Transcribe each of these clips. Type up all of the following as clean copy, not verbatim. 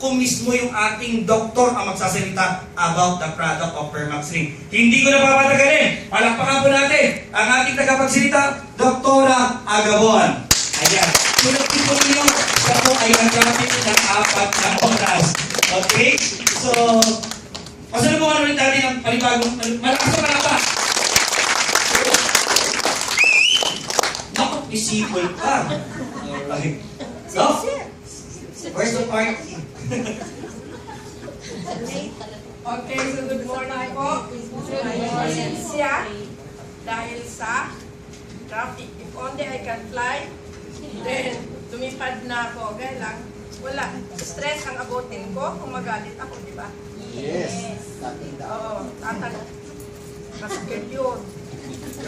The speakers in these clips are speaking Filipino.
kung mismo yung ating doktor ang magsasalita about the product of Permax Ring. Hindi ko na papatagalin. Palakpakan po natin ang ating tagapagsalita, Doktora Agabon. Ayan. Sunod po ninyo, siya po ay nag-traffic ng 4 na oras. Okay? So, pasalubungan ulit natin ang panibagong, malakas na palakpak. Naku, isipol pa. Alright. So, where's the party? Okay, so good morning po. Siya, dahil sa traffic, if only I can fly, then lumipad na ako. Gaya lang, wala. Stress ang abutin ko kung magalit ako, di ba? Yes. Oo, tatanong. Masakit yun.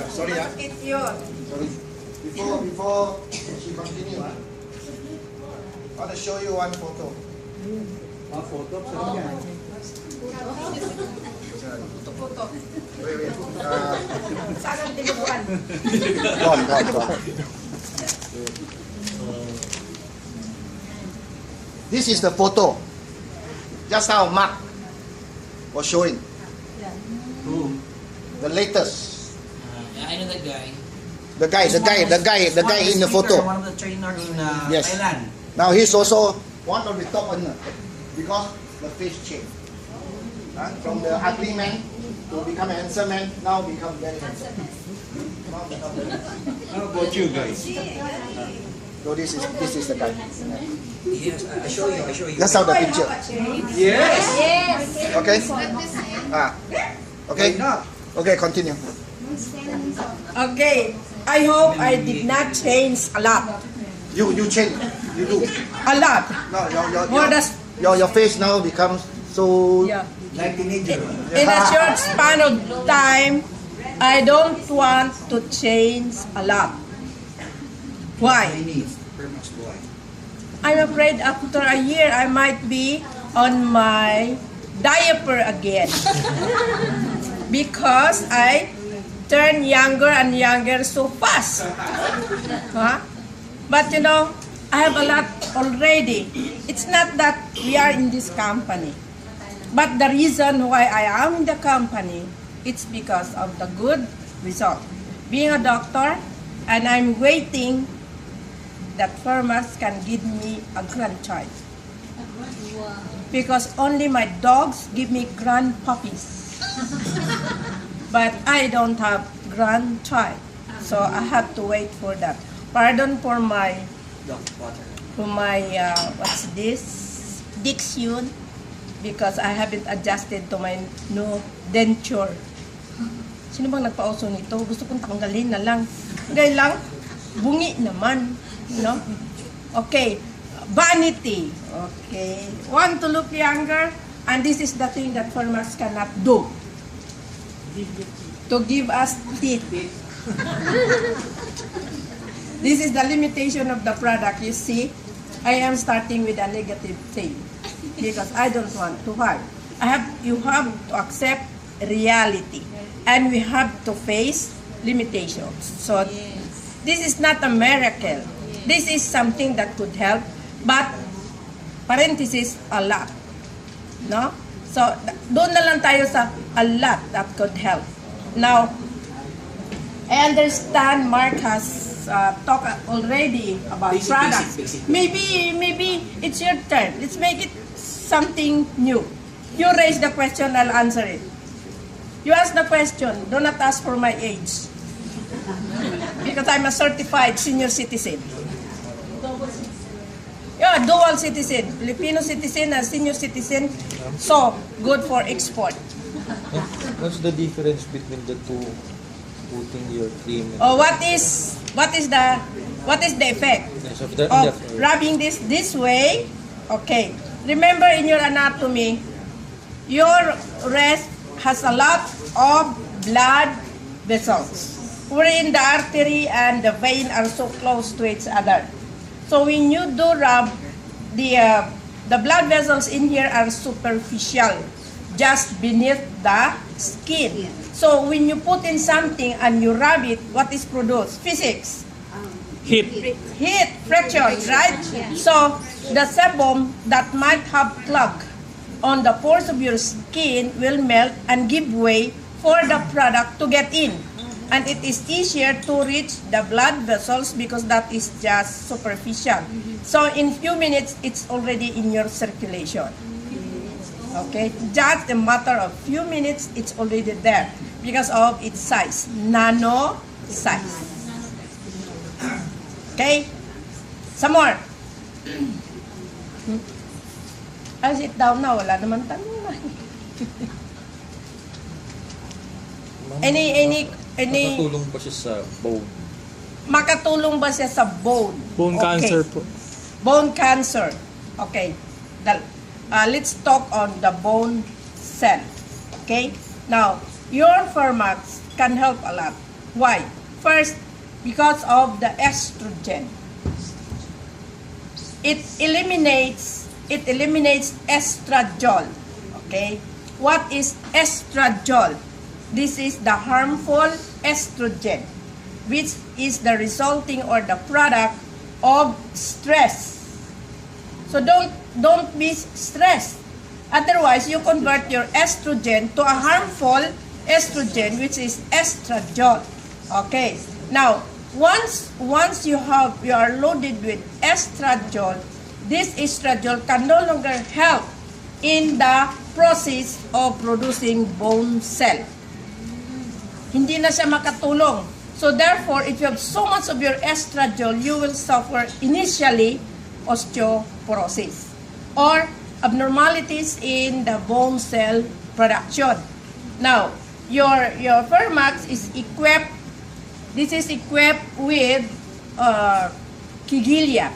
Sorry, Masakit yun. Sorry. Before she continue, I want to show you one photo. Photo? Puto-puto. Wait. Saan ang dinuguan? Gone. This is the photo. Just how Mark was showing. Who? The latest. I know that guy. The guy in the photo. One of the trainers in Yes. Thailand. Now he's also one of the top earner because the face changed. From the ugly man to become a handsome man, now become very handsome. How about you guys? So this is the guy. Yes, I show you. That's how the picture. Yes! Okay? Okay? Okay, continue. Okay, I hope I did not change a lot. You change. You do. A lot. No, More than, your face now becomes so. yeah. Like teenager. In a short span of time, I don't want to change a lot. Why? Permax boy. I'm afraid after a year, I might be on my diaper again. Because I turn younger and younger so fast. Huh? But you know, I have a lot already. It's not that we are in this company. But the reason why I am in the company, it's because of the good result. Being a doctor, and I'm waiting that Permax can give me a grandchild. Because only my dogs give me grand puppies. But I don't have grandchild. So I have to wait for that. Pardon for my, what's this? Diction. Because I haven't adjusted to my new denture. Sino bang nagpauso nito? Gusto kong tanggalin na lang. Gaya lang, bungi naman. No? Okay. Vanity. Okay. Want to look younger? And this is the thing that Permax cannot do. To give us teeth. This is the limitation of the product. You see, I am starting with a negative thing. Because I don't want to hide. You have to accept reality. And we have to face limitations. So, this is not a miracle. This is something that could help. But, parenthesis, a lot. No? So, doon na lang tayo sa a lot that could help. Now, I understand Mark has talked already about products. Basic. Maybe it's your turn. Let's make it something new. You raise the question, I'll answer it. You ask the question, do not ask for my age. Because I'm a certified senior citizen. Yeah, dual citizen. Filipino citizen and senior citizen. So, good for export. What's the difference between the two? Putting your cream and Oh, what is the effect yes, of the, of rubbing this way? Okay. Remember in your anatomy, your breast has a lot of blood vessels, wherein the artery and the vein are so close to each other. So when you do rub, the blood vessels in here are superficial, just beneath the skin. So when you put in something and you rub it, what is produced? Physics. heat, friction, right? So the sebum that might have clog on the pores of your skin will melt and give way for the product to get in. And it is easier to reach the blood vessels because that is just superficial. So in few minutes, it's already in your circulation. Okay, just a matter of few minutes, it's already there because of its size, nano size. Okay, some more. I'll sit down na, wala naman tanong na. Any Nakatulong pa siya sa bone. makatulong ba siya sa bone? Bone cancer po. Bone cancer. Okay. Let's talk on the bone cell. Okay? Now, your Pharmax can help a lot. Why? First, because of the estrogen. It eliminates estradiol. Okay? What is estradiol? This is the harmful estrogen, which is the resulting or the product of stress. So don't be stressed. Otherwise, you convert your estrogen to a harmful estrogen, which is estradiol. Okay. Now, once you are loaded with estradiol, this estradiol can no longer help in the process of producing bone cell. Hindi na siya makatulong. So therefore, if you have so much of your estradiol, you will suffer initially osteoporosis or abnormalities in the bone cell production. Now, your Pharmax is equipped. This is equipped with Kigilia,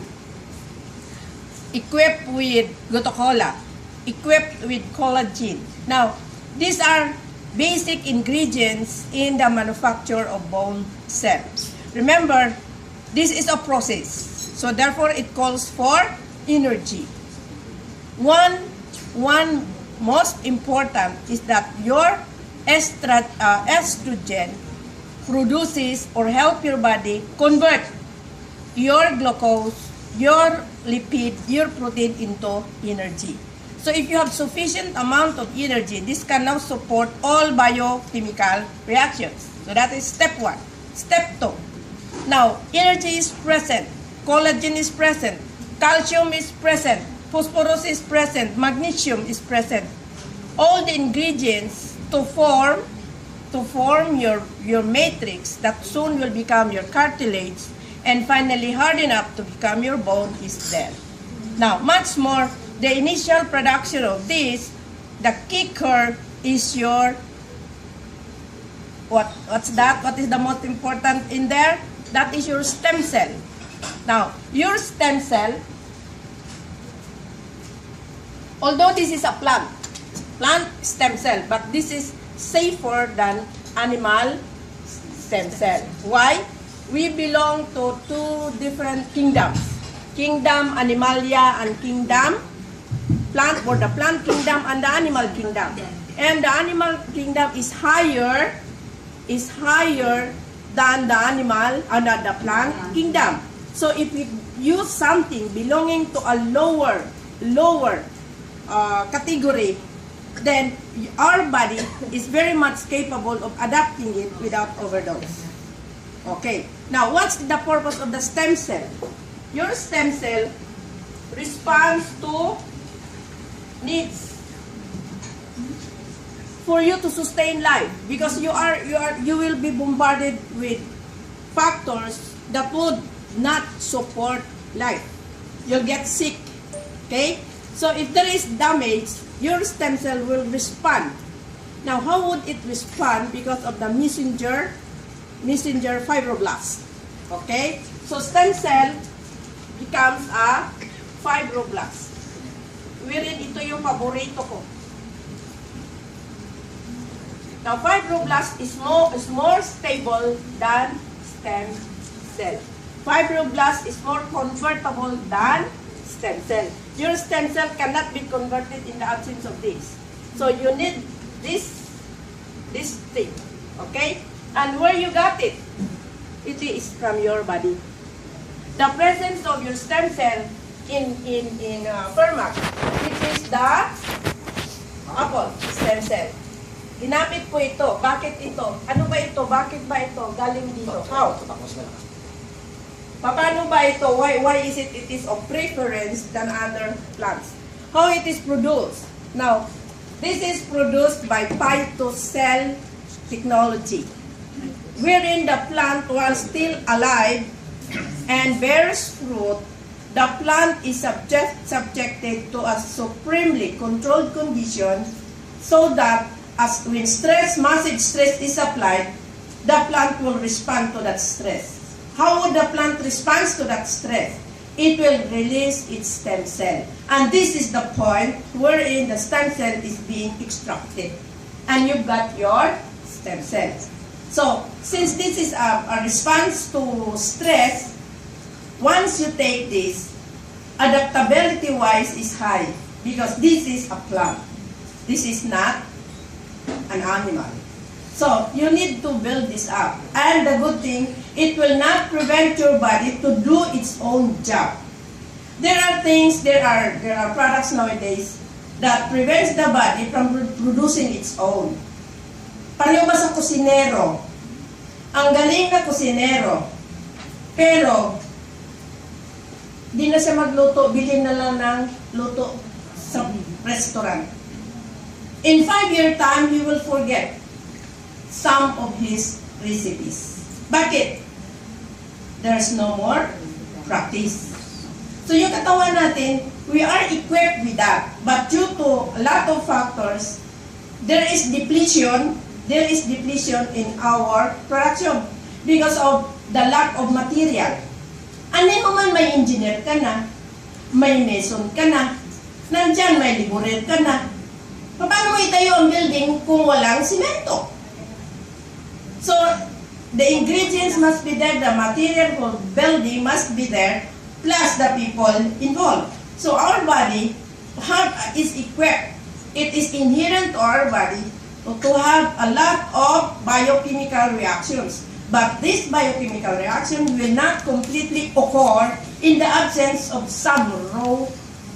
equipped with Gotocola, equipped with collagen. Now, these are basic ingredients in the manufacture of bone cells. Remember, this is a process. So therefore, it calls for energy. One most important is that your estrogen produces or help your body convert your glucose, your lipid, your protein into energy. So if you have sufficient amount of energy, this can now support all biochemical reactions. So that is step 1. Step 2. Now, energy is present, collagen is present, calcium is present, phosphorus is present, magnesium is present. All the ingredients to form your matrix that soon will become your cartilage and finally harden up to become your bone is there. Now, much more, the initial production of this, the kicker is your, what's that? What is the most important in there? That is your stem cell. Now, your stem cell, although this is a plant stem cell, but this is safer than animal stem cell. Why? We belong to two different kingdoms. Kingdom Animalia and Kingdom Plant, or the plant kingdom and the animal kingdom. And the animal kingdom is higher than the animal and the plant kingdom. So if we use something belonging to a lower category, then our body is very much capable of adapting it without overdose. Okay. Now, what's the purpose of the stem cell? Your stem cell responds to needs for you to sustain life, because you will be bombarded with factors that would not support life. You'll get sick. Okay? So if there is damage, your stem cell will respond. Now, how would it respond? Because of the messenger fibroblast. Okay? So stem cell becomes a fibroblast. Wherein ito yung paborito ko. Now, fibroblast is more stable than stem cell. Fibroblast is more convertible than stem cell. Your stem cell cannot be converted in the absence of this. So you need this thing. Okay? And where you got it? It is from your body. the presence of your stem cell in Fermax, which is the apple stem cell. Ginamit ko ito. Bakit ito? Ano ba ito? Bakit ba ito? Galing dito. How? Paano ba ito? Why is it is of preference than other plants? How it is produced? Now, this is produced by phytocell technology, wherein the plant, while still alive and bears fruit, the plant is subjected to a supremely controlled condition so that as when massive stress is applied, the plant will respond to that stress. How would the plant respond to that stress? It will release its stem cell. And this is the point wherein the stem cell is being extracted. And you've got your stem cells. So, since this is a response to stress, once you take this, adaptability-wise is high because this is a plant. This is not an animal. So, you need to build this up. And the good thing, it will not prevent your body to do its own job. There are products nowadays that prevents the body from producing its own. Paano ba sa kusinero? Ang galing na kusinero, pero di na siya magluto, bilhin na lang ng luto sa restaurant. In 5-year time, he will forget some of his recipes. Bakit? There's no more practice. So yung katawan natin, we are equipped with that. But due to a lot of factors, there is depletion in our production because of the lack of material. Ano mo man, may engineer ka na, may mason ka na, nandyan may laborer ka na. Paano mo itayo ang building kung walang simento? So, the ingredients must be there, the material for building must be there, plus the people involved. So, our body is equipped. It is inherent to our body to have a lot of biochemical reactions. But this biochemical reaction will not completely occur in the absence of some raw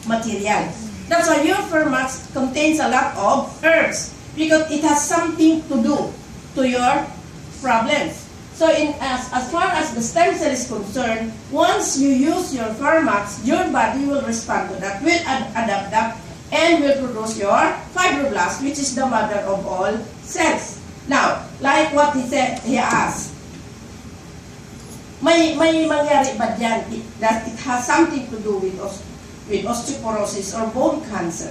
materials. That's why your Fermax contains a lot of herbs because it has something to do to your problems. So as far as the stem cell is concerned, once you use your Fermax, your body will respond to that, will adapt that, and will produce your fibroblast, which is the mother of all cells. Now, like what he asked, may mangyari ba dyan that it has something to do with osteoporosis or bone cancer?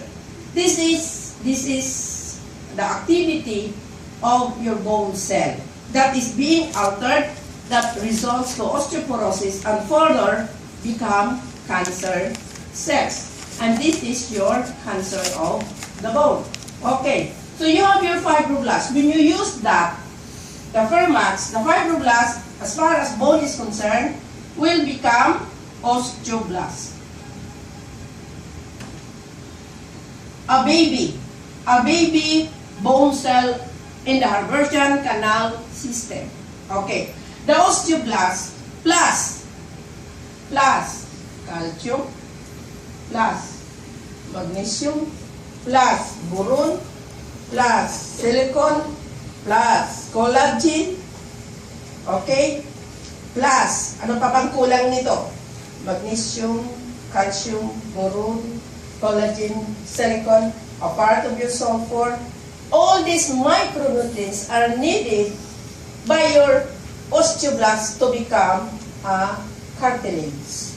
This is the activity of your bone cell that is being altered, that results to osteoporosis and further become cancer cells. And this is your cancer of the bone. Okay, so you have your fibroblast. When you use that, the Fermax, the fibroblast, as far as bone is concerned, will become osteoblast. A baby bone cell in the Herbartian canal system. Okay, the osteoblast plus calcium, plus magnesium, plus boron, plus silicon, plus collagen, okay, plus, ano pa bang kulang nito? Magnesium, calcium, boron, collagen, silicon, a part of your sulfur. All these micronutrients are needed by your osteoblast to become a cartilage.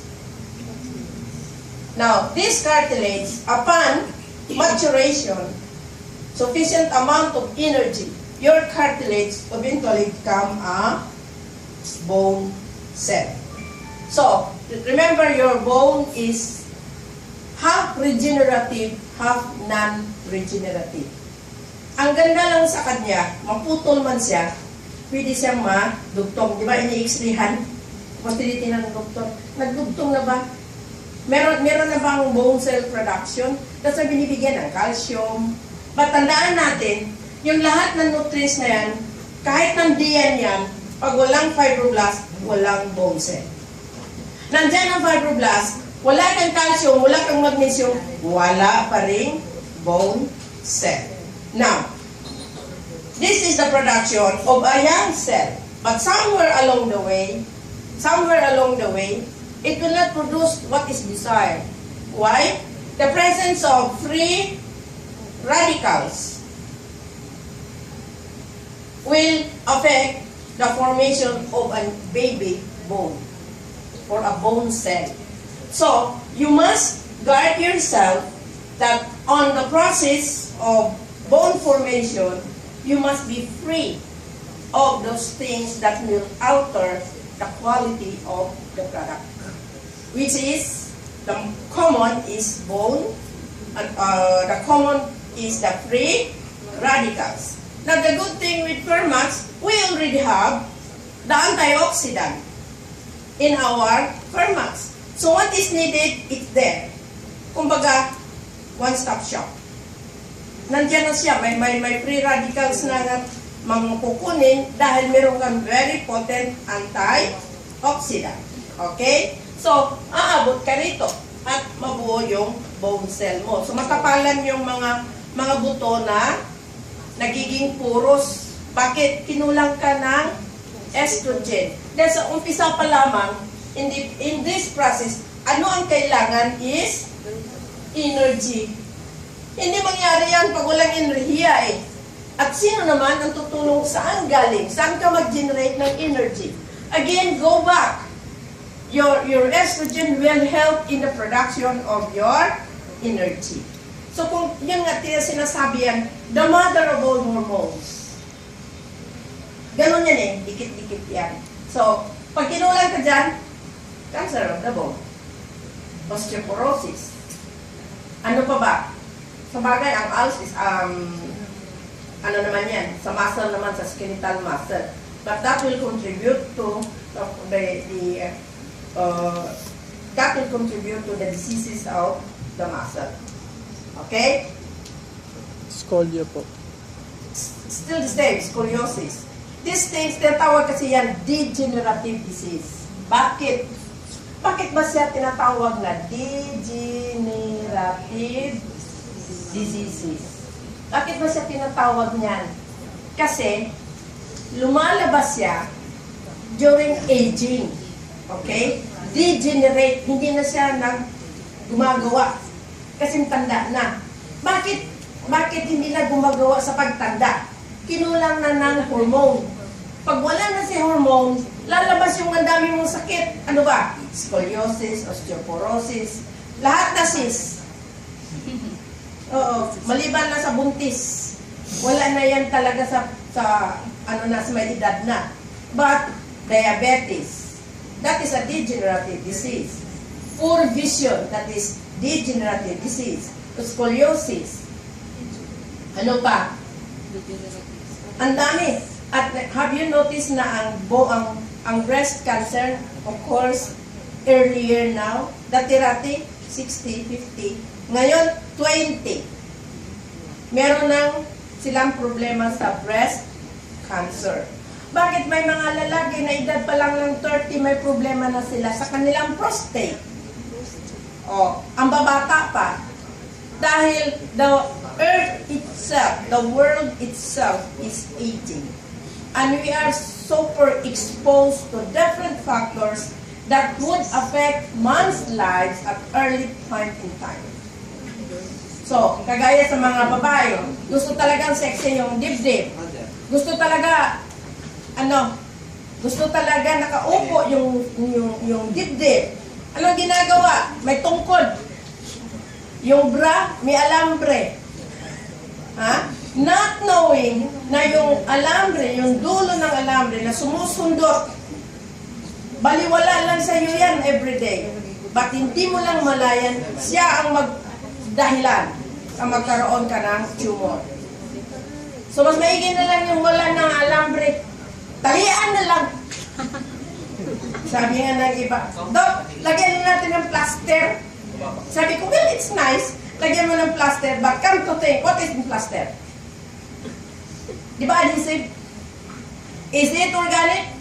Now, this cartilage, upon maturation, sufficient amount of energy, your cartilage eventually become a bone cell. So, remember your bone is half regenerative, half non-regenerative. Ang ganda lang sa kanya, maputol man siya, pwede siyang madugtong. Di ba, ini-x-rayhan? Kung tinitingnan ng doktor, nagdugtong na ba? Meron na bang bone cell production? Tapos na binibigyan ng calcium. But tandaan natin, yung lahat ng nutrients na yan, kahit nandiyan yan, pag walang fibroblast, walang bone cell. Nandyan ang fibroblast, wala kang calcium, wala kang magnesium, wala pa ring bone cell. Now, this is the production of a young cell. But somewhere along the way, it will not produce what is desired. Why? The presence of free radicals will affect the formation of a baby bone or a bone cell. So, you must guard yourself that on the process of bone formation, you must be free of those things that will alter the quality of the product. Which is, the common is bone, and the common is the free radicals. Now, the good thing with Fermax, we already have the antioxidant in our Fermax. So what is needed, it's there. Kumbaga, one-stop shop. Nandiyan na siya, may free radicals na kukunin dahil meron kang very potent antioxidant. Okay? So, aabot ka rito at mabuo yung bone cell mo. So, matapalan yung mga buto na nagiging puros. Bakit? Kinulang ka ng estrogen. Dahil sa umpisa pa lamang, in this process, ano ang kailangan is energy. Hindi mangyari yan pag walang enerhiya eh. At sino naman ang tutulong saan galing? Saan ka mag-generate ng energy? Again, go back. Your estrogen will help in the production of your energy. So kung yan nga sinasabi yan, the mother of all hormones. Ganon yan eh, dikit-dikit yan. So, pag kinulang ka dyan, cancer of the bone, osteoporosis. Ano pa ba? Sa bagay, ang ALS is, ano naman yan, sa muscle naman, sa skeletal muscle. But that will contribute to the diseases of the muscle. Okay? Scolio po. Still the same, scoliosis. These things, tinatawag kasi yan degenerative disease. Bakit? Bakit ba siya tinatawag na degenerative diseases? Bakit ba siya tinatawag niyan? Kasi, lumalabas siya during aging. Okay? Degenerate. Hindi na siya gumagawa. Kasi tanda na. Bakit hindi na gumagawa sa pagtanda? Kinulang na ng hormone. Pag wala na si hormone, lalabas yung ang dami mong sakit. Ano ba? Scoliosis, osteoporosis, lahat na sis. Oo, maliban na sa buntis. Wala na yan talaga sa may edad na. But, diabetes, that is a degenerative disease. Poor vision, that is degenerative disease. Scoliosis. Ano pa? Ang dami. At have you noticed na ang breast cancer, of course, earlier now, dati-rati, 60, 50, ngayon, 20. Meron nang silang problema sa breast cancer. Bakit may mga lalaki na edad pa lang ng 30, may problema na sila sa kanilang prostate? O, ang babata pa. Dahil the earth itself, the world itself is aging. And we are super exposed to different factors that would affect man's lives at early point in time. So, kagaya sa mga babae, gusto talagang sexy yung dibdib. Gusto talaga nakaupo yung dibdib. Anong ginagawa? May tungkod. Yung bra, may alambre. Ha? Not knowing na yung alambre, yung dulo ng alambre na sumusundot, baliwala lang sa iyo yan everyday. But hindi mo lang malayan, siya ang magdahilan ang magkaroon ka ng tumor. So mas maigi na lang yung wala ng alambre. Talian na lang. Sabi nga ng iba, Dok, lagyan na natin ng plaster. Sabi ko, well, it's nice. Lagyan mo ng plaster, but come to think, what is in plaster? Di ba adhesive? Is it organic?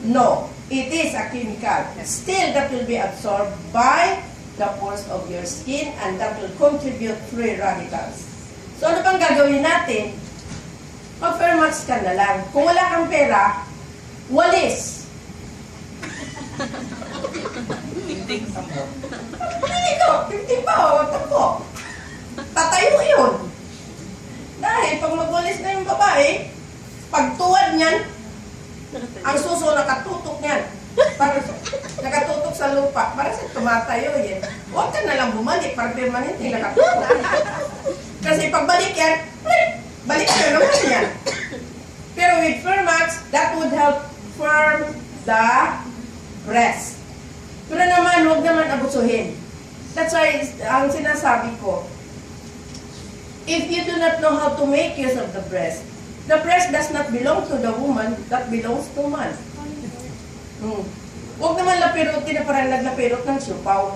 No. It is a chemical. Still, that will be absorbed by the pores of your skin and that will contribute free radicals. So, ano bang gagawin natin? Mag-Fairmax ka na lang. Kung wala kang pera, walis. Dito, tingting pa, huwag po. Tatayo yun. Dahil pag magwalis na yung babae, pagtuwad niyan, ang suso nakatutok niyan. Para nakatutok sa lupa. Para sa tumatayo yan. Huwag ka na lang bumalik para permanente nakatutok. Kasi pagbalik yan, balik ka naman yan. Pero with Fairmax, that would help firm the breast. Pero naman, huwag naman abusuhin. That's why, ang sinasabi ko, if you do not know how to make use of the breast does not belong to the woman, that belongs to man. Huwag naman lapirutin na parang naglapirot ng siupaw.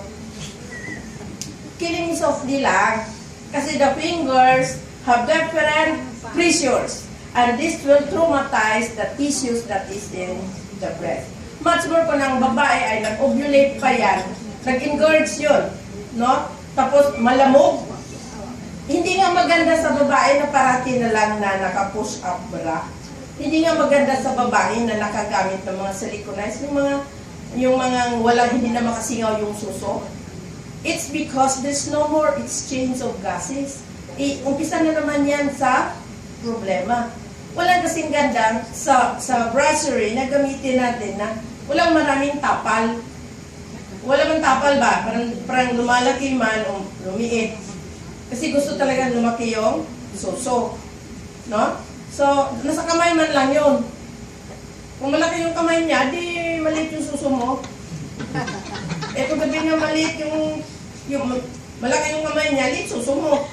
Killing softly lang. Kasi the fingers have different pressures. And this will traumatize the tissues that is in the breast. Much more pa ng babae ay nag-ovulate pa yan. Nag-engorge yun. No? Tapos malamog. Hindi nga maganda sa babae na parati na lang na naka-push up bra. Hindi nga maganda sa babae na nakagamit ng mga siliconize, yung mga walang hindi na makasingaw yung suso. It's because there's no more exchange of gases. Umpisa na naman yan sa problema. Walang kasing ganda sa brasserie na gamitin natin na walang maraming tapal. Wala man tapal ba? Parang lumalaki man o lumiit. Kasi gusto talaga lumaki yung suso. No? So, nasa kamay man lang yun. Kung malaki yung kamay niya, di maliit yung suso mo. Eh kung gabi nga maliit yung malaki yung kamay niya, liit suso mo.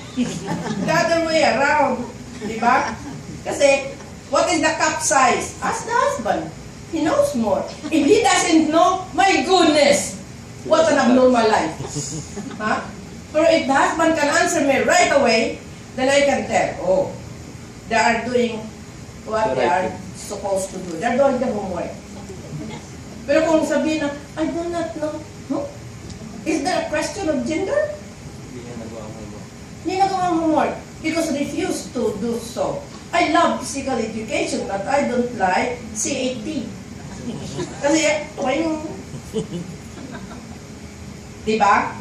The other way around. Diba? Kasi, what is the cup size? Ask the husband. He knows more. If he doesn't know, my goodness, what an abnormal life. Huh? Pero if the husband can answer me right away, then I can tell, oh, they are doing what they are supposed to do. They're doing the homework. Pero kung sabihin na, I do not know, huh? Is there a question of gender? Hindi nagawa homework. Because refuse to do so. I love physical education, but I don't like CAT. Kasi, okay yung... Diba?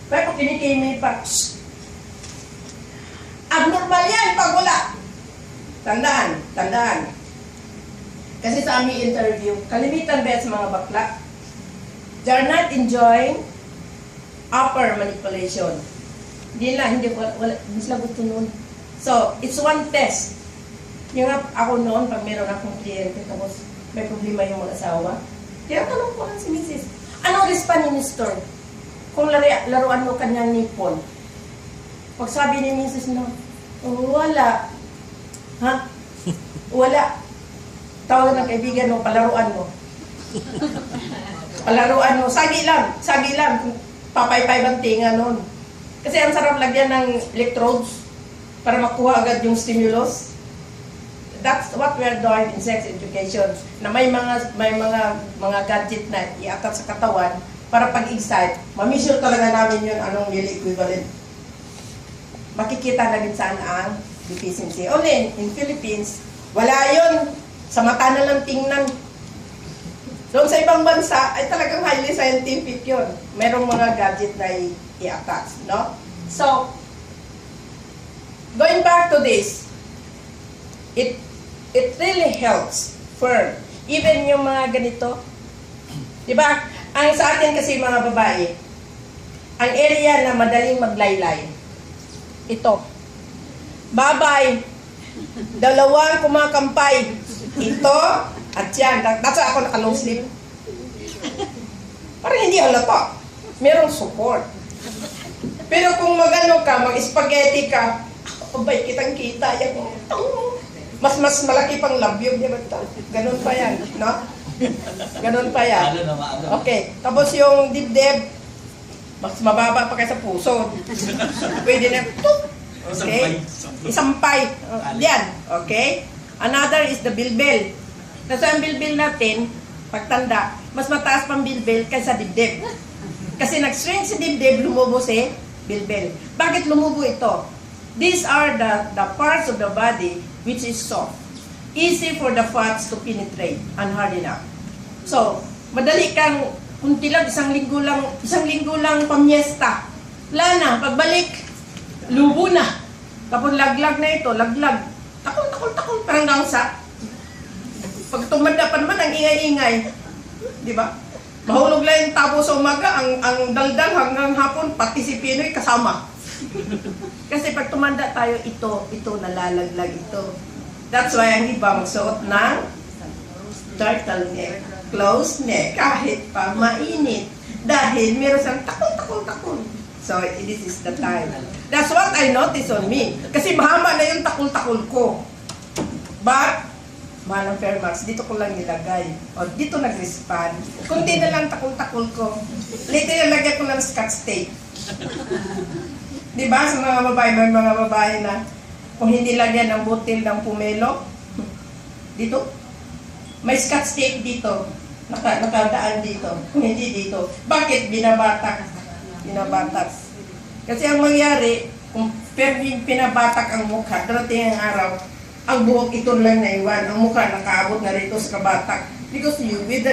Pero kinikimay pa, abnormal yan pag wala. Tandaan. Kasi sa aming interview, kalimitan ba sa mga bakla, they are not enjoying upper manipulation. Hindi sila gusto nun. So, it's one test. Yung ako noon, pag meron akong kliyente, tapos may problema yung mga asawa, tinatanong ko lang si Mrs. Anong response ni Mr.? Kung laruan mo kanyang nipon. Pag sabi ni Mrs. no, wala. Ha? Wala. Tawag ng kaibigan mo, palaruan mo. Palaruan mo. Sagi lang. Papaypay bang tinga nun. Kasi ang sarap lagyan ng electrodes para makuha agad yung stimulus. That's what we are doing in sex education. Na may mga gadget na iatat sa katawan para pag-excite, ma-measure talaga namin yun anong Yale equivalent. Makikita na din saan ang deficiency. Only in Philippines, wala yun. Sa mata na lang tingnan. Doon sa ibang bansa, ay talagang highly scientific yun. Merong mga gadget na i-attach, no? So, going back to this, it really helps firm. Even yung mga ganito, diba? Ang sa atin kasi mga babae, ang area na madaling maglaylay, ito. Babay, dalawang kumakampay, ito at yan. That's why ako naka-long sleeve. Parang hindi halata. Merong support. Pero kung magano ka, mag-spaghetti ka, abay, kitang-kita yan. Mas malaki pang labyog, di ba? Ganun pa yan, no? Ganun pa yan. Okay. Tapos yung dibdib, mas mababa pa kaysa puso. Pwede na, okay? Isampay. Yan. Okay? Another is the bilbil. Kasi ang bilbil natin, pagtanda, mas mataas pang bilbil kaysa dibdib. Kasi nag-shrink si dibdib, lumubo si bilbil. Bakit lumubo ito? These are the parts of the body which is soft. Easy for the fats to penetrate and harden up. So, madali kang, kunti lang, isang linggo lang pamyesta. Wala na, pagbalik, lubo na. Tapos laglag na ito, laglag. Takol, parang gangsa. Pag tumanda pa naman, ang ingay-ingay. Di ba? Mahulog lang yung tabo sa umaga, ang daldal hanggang hapon, pati si Pinoy kasama. Kasi pag tumanda tayo, ito nalalaglag ito. That's why ang iba magsuot ng turtleneck, closed neck, kahit pa mainit. Dahil meron siyang takol. So, this is the time. That's what I noticed on me. Kasi mahaba na yung takol ko. But, Manang Fairmax, dito ko lang nilagay. O, dito nag-respond. Kunti na lang takol ko. Later, nilagay ko ng scotch tape. Diba, sa mga babae, may mga babae na kung hindi lagyan ng butil ng pumelo, dito, may scotch tape dito, nakadaan dito, kung hindi dito. Bakit? Binabatak. Kasi ang mangyari, kung pinabatak ang mukha, darating ang araw, ang buhok ito lang naiwan, ang mukha nakaabot na rito sa kabatak. Because you wither